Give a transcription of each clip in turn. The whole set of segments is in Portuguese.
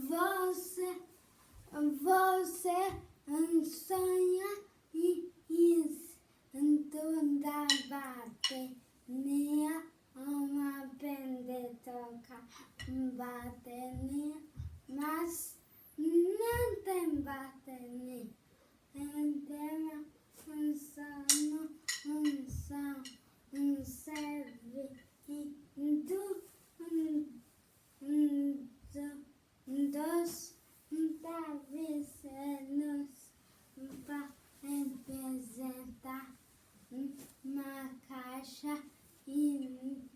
Você sonha e toda bateria uma pende toca bateria, mas não tem bateria. Entenda serve dos travesseiros para representar uma caixa e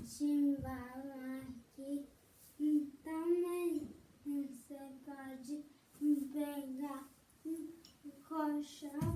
timbal aqui. Também você pode pegar colchão